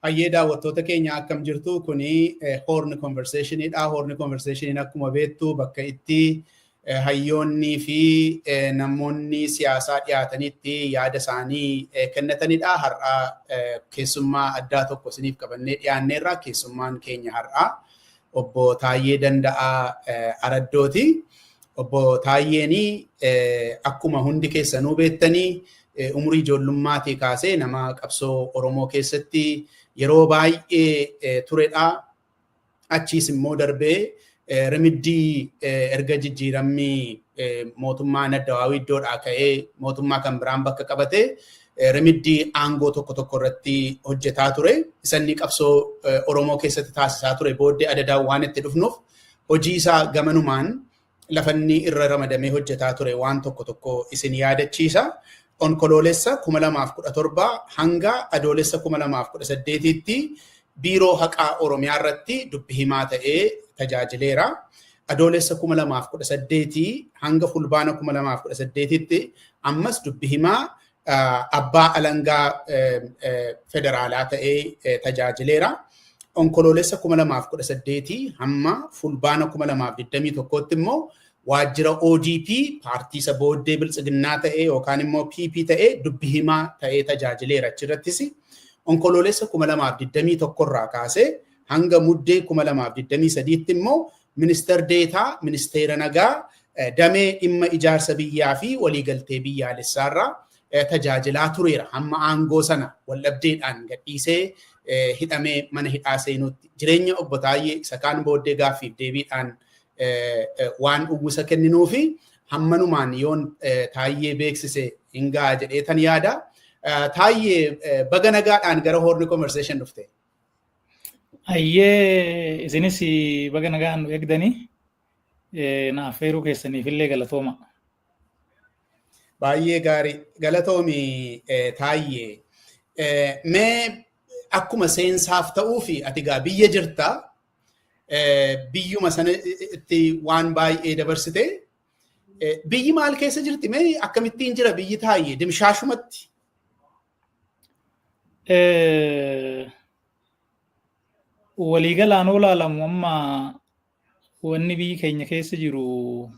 Hayyee daawwattoota keenya akkam jirtu kuni Horn Conversationidha. Horn Conversationiin akkuma beektu bakka itti hayyoonnii fi namoonni siyaasaa dhiyaatanitti yaada isaanii kennatanidha. Har'a keessummaa addaa tokko isiniif qabannee dhiyaanneerra. Keessummaan keenya har'a obbo Taayyee Danda'aa Araddooti. Obbo Taayyeen akkuma hundi keessanuu beektanii umurii ijoollummaatti kaasee nama qabsoo Oromoo keessatti yeroo baay'ee turedha. Achiis immoo darbee rimiddii erga jijjiiramni mootummaa Naddawaawii iddoodhaa ka'ee mootummaa kan biraan bakka qabate rimiddii aangoo tokko tokko irratti hojjetaa ture. Isanni qabsoo Oromoo keessatti taasisaa ture booddee adadaan waan itti dhufnuuf hojii isaa gamanumaan lafanni irra ramadamee hojjetaa ture waan tokko tokko isin yaadachiisa. Onkoloolessa 2017 hanga adoolessa 2018tti biiroo haqaa Oromiyaa irratti dubbi himaa ta'ee tajaajileera. Adoolessa 2018 hanga fulbaana 2018tti ammas dubbi himaa abbaa alangaa federaalaa ta'ee tajaajileera. Onkoloolessa 2018 hamma fulbaana 2021tti immoo waajjira ODP paartii isa booddee biltsiginnaa ta'ee yookaan immoo PP ta'ee dubbi himaa ta'ee tajaajileera. Achirrattis onkoloolessa 2021 irraa kaasee hanga muddee 2023tti immoo ministeer deetaa ministeera nagaa damee dhimma ijaarsa biyyaa fi waliigaltee biyyaalessaarraa tajaajilaa tureera. Hamma aangoo sana waldhabdeedhaan gadhiisee hidhamee mana hidhaa seenutti jireenya obbo Taayyee isa kaan booddee gaaffiif deebiidhaan waan uwwisa kenninuu fi hammanumaan yoon Taayyee beeksise hin ga'a jedheetan yaada. Taayyee baga nagaadhaan gara Horn Conversation dhufte. Hayyee isinis baga nagaan nu eegdanii naaf feeruu keessaniif illee galatooma. Baay'ee gaarii galatoomi Taayyee. Mee akkuma seensaaf ta'uu fi ati gaa biyya jirta. Biyyuma sanatti waan baay'ee dabarsite. Biyyi maal keessa jirti? Mee akkamittiin jira biyyi Taayyee dimshaashumatti? Waliigalaan olaalamu amma wanni biyyi keenya keessa jiru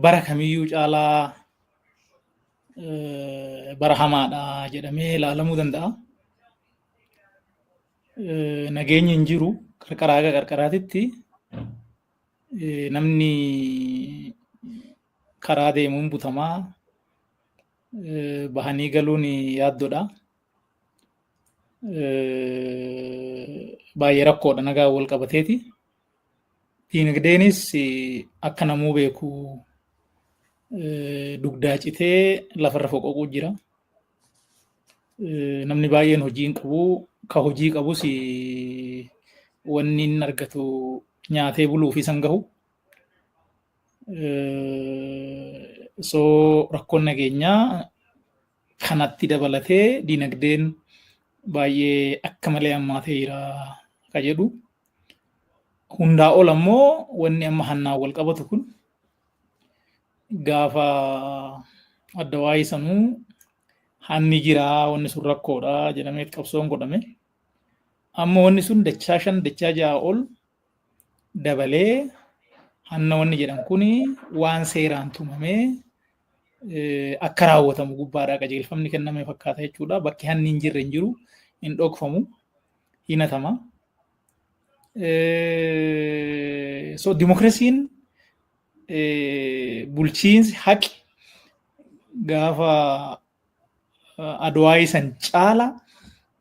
bara kamiyyuu caalaa bara hamaadha jedhamee ilaalamuu danda'a. Nageenyi hin jiru qarqaraa qarqaraatitti namni karaa deemuun butamaa bahanii galuun yaaddoodha. Baay'ee rakkoodha nagaa wal qabateeti. Diinagdeenis akka namuu beeku dugdaa citee lafarra foqoquu jira. Namni baay'een hojii hin qabu. Ka hojii qabus wanni hin argatu nyaatee buluuf isan gahu. So rakkoon nageenyaa kanatti dabalatee diinagdeen baay'ee akka malee hammaatee jira ka jedhu. Hundaa ol ammoo wanni amma hannaa wal qabatu kun gaafa adda waa'ee sanuu hanni jiraa wanni sun rakkoodha jedhamee qabsoon godhame. Amma wanni sun dachaa 5 dachaa 6 ol dabalee hanna wanni jedhamu kuni waan seeraan tumamee akka raawwatamu gubbaadhaa qajeelfamni kennamee fakkaata jechuudha. Bakki hanni hin jirre hin jiru hin dhokfamu hin hatama. So dimokiraasiin bulchiinsi haqi gaafa adwaa'ii san caala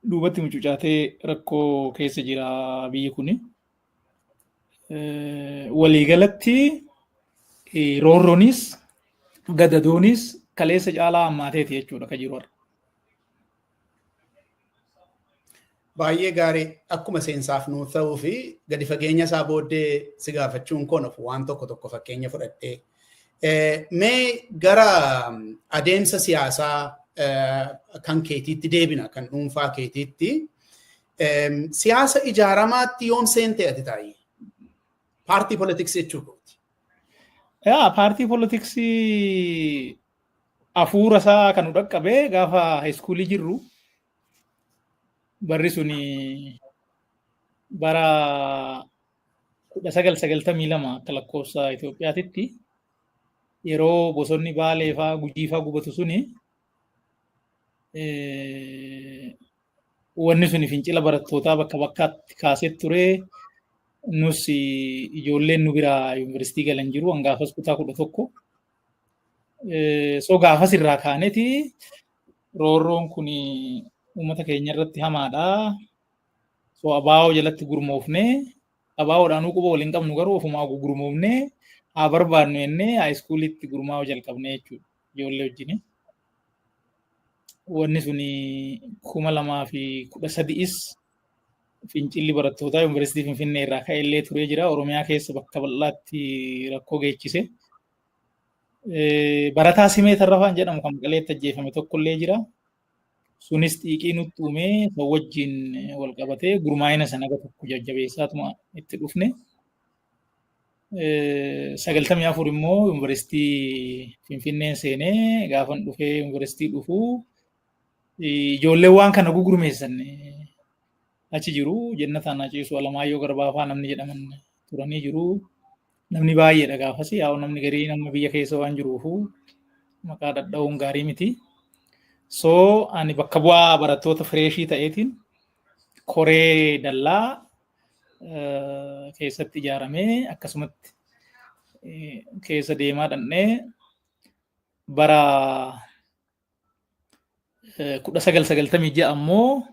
duubatti mucucaatee rakkoo keessa jira biyyi kuni. Waliigalatti roorroonis gadadoonis kaleessa caalaa hammaateeti jechuudha ka jiru har'a. Baay'ee gaarii akkuma seensaaf nuu ta'uu fi gadi fageenya isaa booddee si gaafachuun koon of waan tokko fakkeenya fudhadhee. Mee gara adeemsa siyaasaa kan keetiitti deebina kan dhuunfaa keetiitti. Siyaasa ijaaramaatti yoom seente ati Taayyee? Paartii poolitiksii jechuudha. Paartii poolitiksii hafuura isaa kan dhaqqabee gaafa haayiskuulii jirru barri suni bara 1992 akka lakkoofsa Itoophiyaatitti yeroo bosonni Baalee faa Gujii faa gubatu suni wanni suni fincila barattootaa bakka bakkaatti kaasee ture. Nus ijoolleen nu biraa yuunivarsiitii galan jiru hangaafas kutaa 11. So gaafas irraa kaaneeti roorroon kun uummata keenya irratti hamaadha. So abaa'oo jalatti gurmoofnee abaa'oodhaanuu quba waliin qabnu garuu ofumaa gurmoofnee haa barbaadnu jennee haayiskuulitti gurmaa'uu jalqabnee jechuudha ijoollee wajjin. Wanni suni 2013 fincilli barattootaa yuunivarsiitii Finfinnee irraa ka'ellee turee jira. Oromiyaa keessa bakka bal'aatti rakkoo geechise. Barataa Simee Tarrafaan jedhamu kan Maqaleetti ajjeefame tokkollee jira. Sunis xiiqii nutti uumee isa wajjin wal qabatee gurmaa'ina sana tokko jajjabeessaatuma itti dhufne. 94 immoo yuunivarsiitii Finfinneen seenee gaafan dhufee yuunivarsiitii dhufuu ijoollee waan kana gugurmeessan achi jiru. Jennataan Aciisuu Alamaayyoo Garbaafaa namni jedhaman turanii jiru. Namni baay'eedha gaafas yaa namni garii nama biyya keessa waan jiruufu maqaa dhadha'uun gaarii miti. So ani bakka bu'aa barattoota fireeshii ta'eetiin koree dallaa keessatti ijaaramee akkasumatti keessa deemaa dhannee bara 1996 ammoo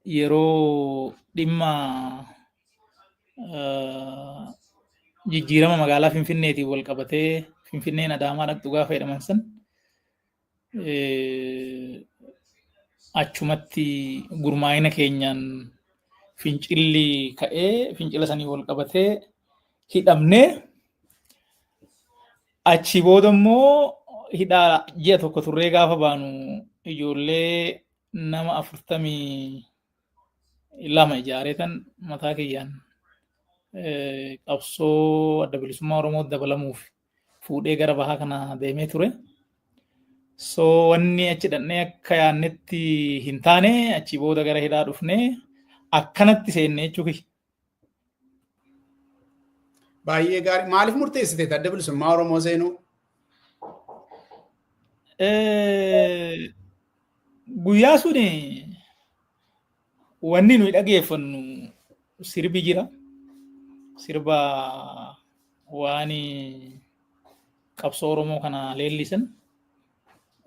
yeroo dhimma jijjiirama magaalaa Finfinneetiin wal qabatee Finfinneen Adaamaa dhaqxu gaafa jedhaman san achumatti gurmaa'ina keenyaan fincilli ka'ee fincila sanii wal qabatee hidhamnee achi booda immoo hidhaa ji'a tokko turree gaafa baanu ijoollee nama 42 ijaareetan mataa kiyyaan qabsoo adda bilisummaa Oromoo dabalamuuf fuudhee gara bahaa kana deemee ture. So wanni achi dhannee akka yaannetti hin taane achi booda gara hidhaa dhufnee akkanatti seennee jechuudha. Baay'ee gaarii. Maaliif murteessite adda bilisummaa Oromoo seenuu? Guyyaa suni wanni nuyi dhageeffannu sirbi jira. Sirba waan qabsoo Oromoo kana leellisan.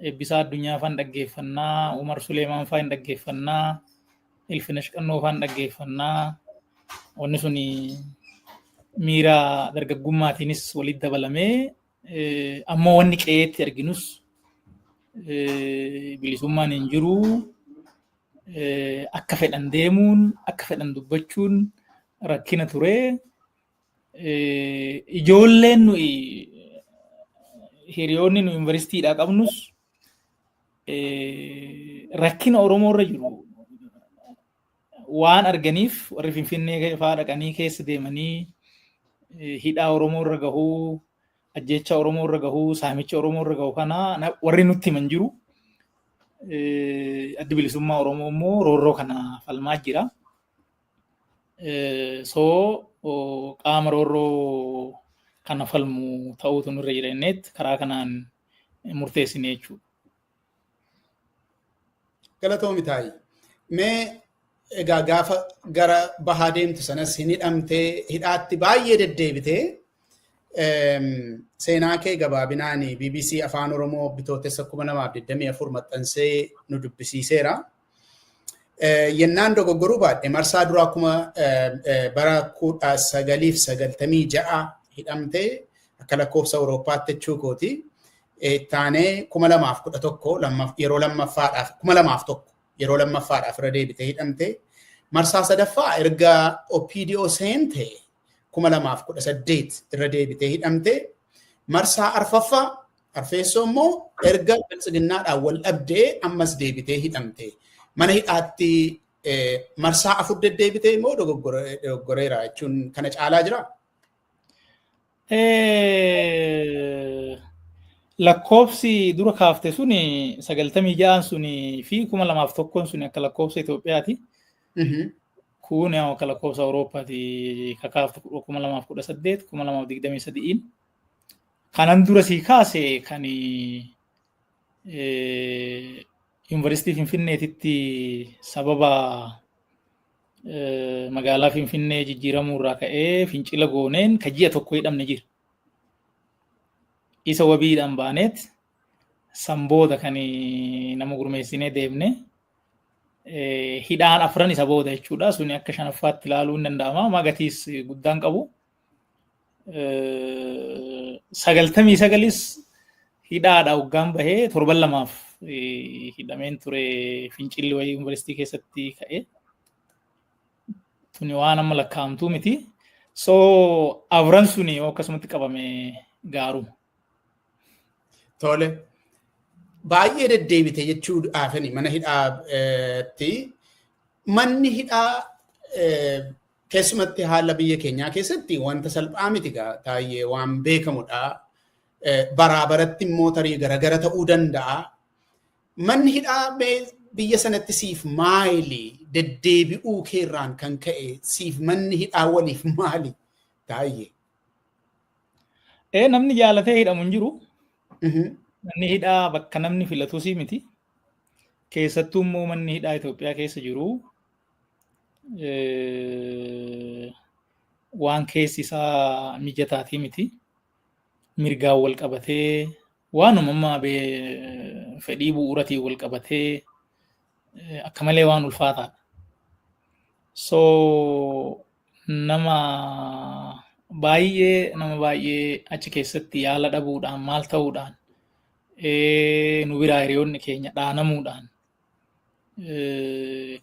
Eebbisaa Addunyaa faan dhaggeeffannaa, Umar Suleemaan faan dhaggeeffannaa, Ilfinesh Qannoo faan dhaggeeffannaa. Wanni suni miira dargaggummaatiinis walitti dabalamee ammoo wanni qe'eetti arginus bilisummaan hin jiru. Akka fedhan deemuun, akka fedhan dubbachuun rakkina ture. Ijoolleen nuyi hiriyoonni nu yuunivarsiitiidhaa qabnus rakkina Oromoo irra jiru waan arganiif warri Finfinnee fa'aa dhaqanii keessa deemanii hidhaa Oromoo irra gahuu, ajjecha Oromoo irra gahuu, saamicha Oromoo irra gahuu kana warri nutti himan jiru. Addi bilisummaa Oromoo immoo roorroo kana falmaa jira. So qaama roorroo kana falmu ta'uutu nurra jireenya karaa kanaan murteessine jechuudha. Galatoomi taayi. Mee egaa gaafa gara bahaa deemtu sanas hin hidhamtee hidhaatti baay'ee deddeebitee seenaa kee gabaabinaan BBC Afaan Oromoo bitootessa 2024 maxxansee nu dubbisiiseera. Yennaan dogoggoruu baadhe marsaa duraa akkuma bara 1996 hidhamtee akka lakkoofsa Awurooppaatti jechuu kooti. Taanee 2011 yeroo lammaffaadhaaf 2001 yeroo lammaffaadhaaf irra deebitee hidhamtee marsaa sadaffaa erga OPDO seentee 2018 irra deebitee hidhamtee marsaa arfaffaa arfeessoo immoo erga biltsiginnaadhaan wal dhabdee ammas deebitee hidhamtee mana hidhaatti marsaa 4 deddeebitee immoo dogoggoreera jechuun kana caalaa jira. Lakkoofsi dura kaafte suni 96 suni fi 2001 suni akka lakkoofsa Itoophiyaati. Kun yaa kala lakkoofsa Awurooppaati kakaaftu 2018 2023 kanan dura sii kaase kan Yuunivarsiitii Finfinneetitti sababa magaalaa Finfinnee jijjiiramuu irraa ka'ee fincila gooneen ka ji'a tokko hidhamne jira. Isa wabiidhaan baaneet sanbooda kan nama gurmeessinee deemne hidhaan afran isa booda jechuudha. Suni akka shanaffaatti ilaaluu hin danda'ama. Magatiis guddaan qabu. 99 hidhaadha waggaan bahee 7 hidhameen ture fincilli wayii yuunivarsiitii keessatti ka'e. Suni waan amma lakkaa'amtuu miti. So afran suni akkasumatti qabame gaaruma. Tole. Baay'ee deddeebite jechuudhaafini mana hidhaatti manni hidhaa keessumatti haala biyya keenyaa keessatti wanta salphaa miti taayee waan beekamudha. Baraa baratti immoo tarii garagara ta'uu danda'a. Manni hidhaa biyya sanatti siif maali deddeebi'uu keerraan kan ka'e siif manni hidhaa waliif maali taayee? Namni jaalatee hidhamu hin jiru. Manni hidhaa bakka namni filatus miti. Keessattuu immoo manni hidhaa Itoophiyaa keessa jiru waan keessi isaa mijataatii miti. Mirgaan wal qabatee waanuma ammaa fedhii bu'uuratiin wal qabatee akka malee waan ulfaataadha. So nama baay'ee achi keessatti yaala dhabuudhaan maal ta'uudhaan nu biraa hiriyoonni keenya dhaanamuudhaan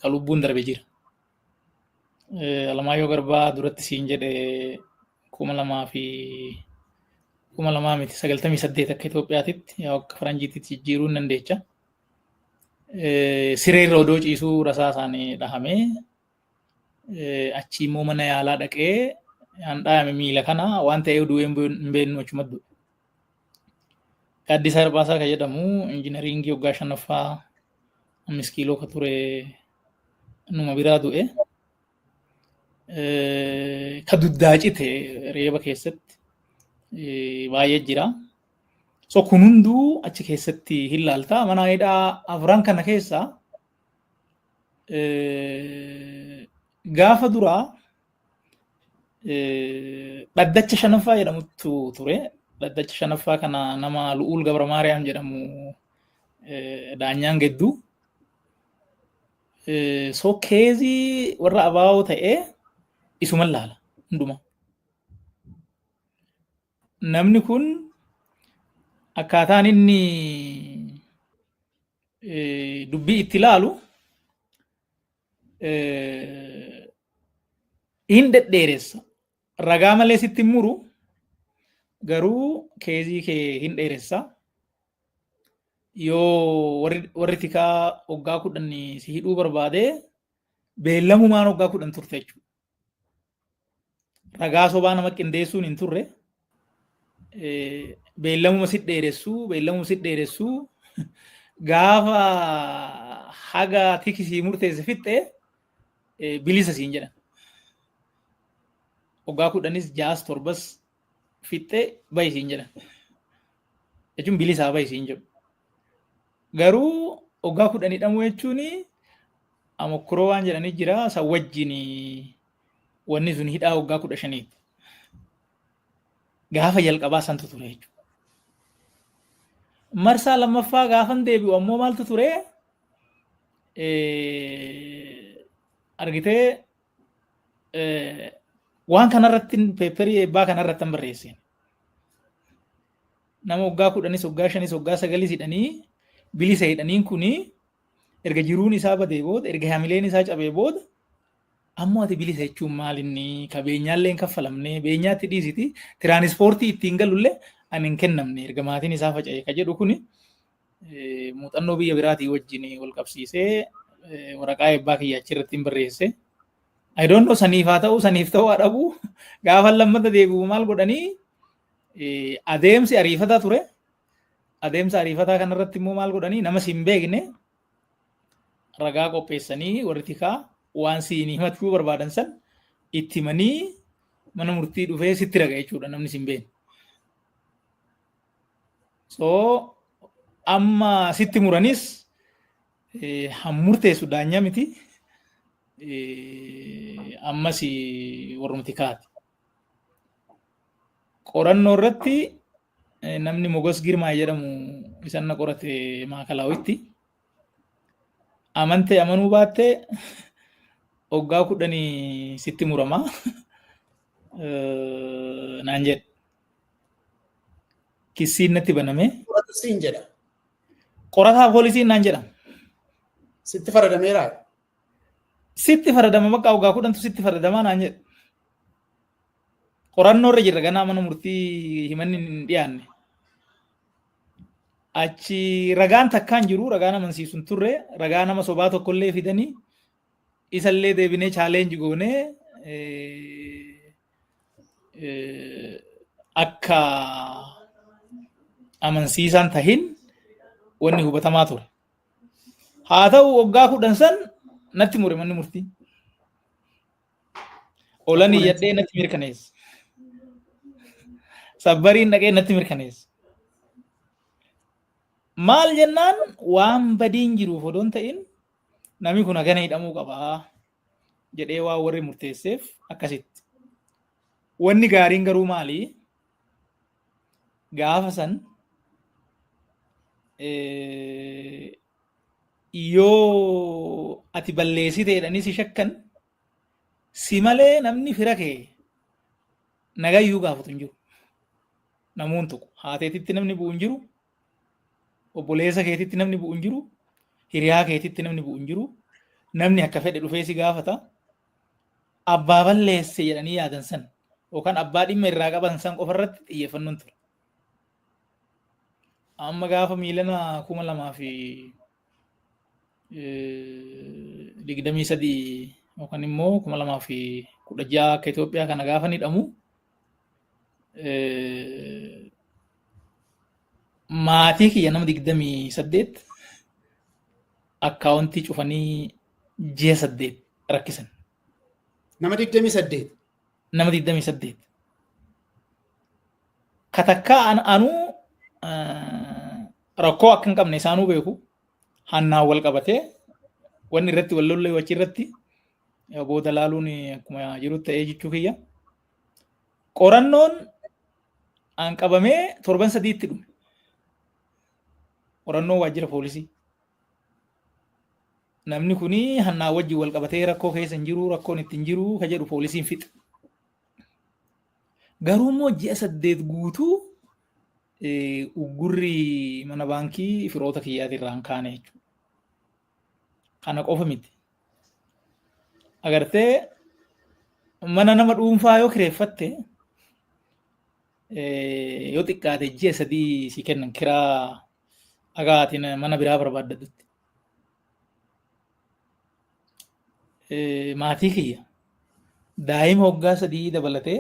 kan lubbuun darbe jira. Alamaayyoo Garbaa duratti siin jedhe 2098 akka Itoophiyaatitti akka Faranjiititti jijjiiruu hin dandeecha. Siree irra odoo ciisuu rasaasaan dhahamee achi immoo mana yaalaa dhaqee handhaame miila kana waan ta'eef du'ee hin beeknu achuma du'e. Gaaddisa Arbaasaa kan jedhamu injiinaringii waggaa 5ffaa 5 kiiloo ka ture numa biraa du'e. Ka duddaa cite reeba keessatti baay'ee jira. So kun hunduu achi keessatti hin laalta. Mana hidhaa afran kana keessaa gaafa duraa dhaddacha 5ffaa jedhamutu ture. Dhaddacha 5ffaa kana nama Lu'uul Gabra Maariyaam jedhamu daanyaan gedduu. So keezii warra abaa'oo ta'ee isuman laala hunduma. Namni kun akkaataan inni dubbii itti laalu hin dedheeressa. Ragaa malee sitti muru garuu keezii kee hin dheeressa. Yoo warri tikaa waggaa 10 si hidhuu barbaade beellamumaan waggaa 10 turte jechuudha. Ragaa sobaa nama qindeessuun hin turre. Beellamuma sit dheeressuu gaafa haga tikisii murteesse fixxe bilisa siin jedhan. Waggaa 10 6 7 fixxe bahi siin jedhan. Jechuun bilisaa bahi siin jedhu. Garuu waggaa 10 hidhamuu jechuun amokkoroo waan jedhanii jira san wajjin wanni sun hidhaa waggaa 15. Gaafa jalqabaa santu ture jechuudha. Marsaa lammaffaa gaafan deebi'u ammoo maaltu ture? Argitee waan kanarratti peeperii eebbaa kanarratti hin barreessine. Nama waggaa 10 waggaa 5 waggaa 9 hidhanii bilisa hidhaniin kuni erga jiruun isaa badee booda erga hamileen isaa cabee booda ammoo ati bilisa jechuun maalinni qabeenyaallee hin kaffalamne beenyaatti dhiisiti tiraanispoortii ittiin galullee ani hin kennamne erga maatiin isaa faca'e ka jedhu kuni muuxannoo biyya biraatii wajjin wal qabsiisee waraqaa eebbaa kiyya achirratti hin barreesse. I don't know saniif ta'uu dhabu gaafa lammata deebi'u maal godhanii adeemsi ariifataa ture. Adeemsa ariifataa kanarratti immoo maal godhanii nama siin beekne ragaa qopheessanii warri tikaa waan siin himachuu barbaadan san itti himanii mana murtii dhufee sitti raga jechuudha namni sin beekne. So amma sitti muranis hammurteessu daanyaa miti ammas warrumti kaati. Qorannoo irratti namni Mogos Girmaa jedhamu isan na qorate Maakalawitti amante amanuu baatte waggaa 10 sitti murama naan jedhe. Kissiin natti baname. Qoratu siin jedha. Qorataa poolisiin naan jedha. Sitti faradameera. Sitti faradama bakka waggaa 10tu sitti faradama naan jedhe. Qorannoo irra jirra ganaa mana murtii himanni hin dhiyaanne. Achi ragaan takkaan jiru ragaa nama amansiisun turre ragaa nama sobaa tokkollee fidanii isallee deebinee chaalenji goonee akka amansiisaan tahin wanni hubatamaa ture. Haa ta'u waggaa 10 san natti mure manni murtii. Olanii yaddee natti mirkaneessa. Sabbariin dhaqee natti mirkaneessa. Maal jennaan waan badiin jiruuf odoon ta'in namni kun hagana hidhamuu qabaa jedhee waa warri murteesseef akkasitti. Wanni gaariin garuu maali? Gaafa san yoo ati balleessite jedhanii si shakkan si malee namni fira kee nagayyuu gaafatu hin jiru. Namuun tokko haateetitti namni bu'u hin jiru. Obboleessa keetitti namni bu'u hin jiru. Hiriyaa keetitti namni bu'u hin jiru. Namni akka fedhe dhufee si gaafata. Abbaa balleesse jedhanii yaadan san yookaan abbaa dhimma irraa qaban san qofa irratti xiyyeeffannoon ture. Amma gaafa miilana 2023 yookaan immoo 2016 akka Itoophiyaa kana gaafa ni hidhamu maatii kiyya nama 28 akkaawuntii cufanii ji'a 8 rakkisan. Nama 28. Nama 28. Katakkaa anuu rakkoo akka hin qabne isaanuu beeku. Hannaan wal qabatee wanni irratti wal lollee wachi irratti booda laaluun akkuma jiru ta'ee jechuu kiyya. Qorannoon an qabamee 7 dhume. Qorannoo waajjira poolisii. Namni kuni hannaa wajji wal qabatee rakkoo keessa hin jiru, rakkoon itti hin jiru ka jedhu poolisiin fixe. Garuu immoo ji'a 8 guutuu uggurri mana baankii firoota kiyyaati irraan kaane jechuudha. Kana qofa miti. Agartee mana nama dhuunfaa yoo kireeffatte yoo xiqqaate ji'a 3 si kennan kiraa agaatiin mana biraa barbaaddatutti. Maatii kiyya daa'ima waggaa 3 dabalatee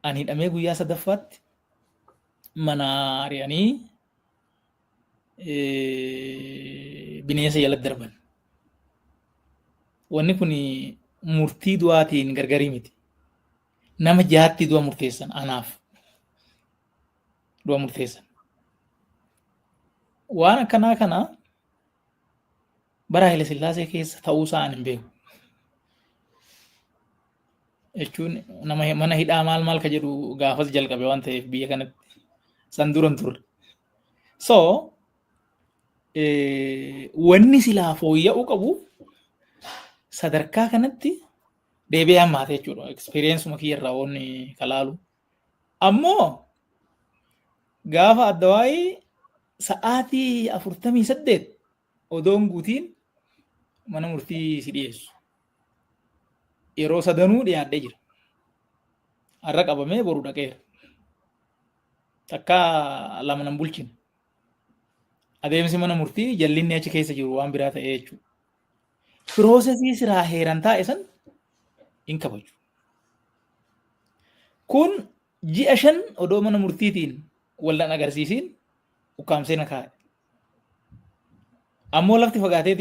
ani hidhamee guyyaa 3ffaatti mana ari'anii bineensa jalatti darban. Wanni kun murtii du'aatiin gargarii miti. Nama 6tti du'a murteessan anaaf du'a murteessan. Waan akkanaa kana bara Haile Sillaasee keessa ta'uu isaa hin beeku. Jechuun nama mana hidhaa maal ka jedhu gaafas jalqabe waan ta'eef biyya kanatti san duran turre. So wanni silaa fooyya'uu qabu sadarkaa kanatti deebi'ee hammaate jechuudha. Eksperiyeensuma kiyyarraa wanni kalaalu. Ammoo gaafa addawaayii sa'aatii 48 odoon guutiin mana murtii si dhiyeessu. Yeroo 3 dhiyaadhee jira. Har'a qabamee boru dhaqeera. Takka 2 nan bulchine. Adeemsi mana murtii jallinni achi keessa jiru waan biraa ta'ee jechuudha. Piroosesii siraa heeran taa'e san hin kabaju. Kun ji'a 5 odoo mana murtiitiin wallan agarsiisiin ukkaamsee na kaa'e. Ammoo lafti fagaatee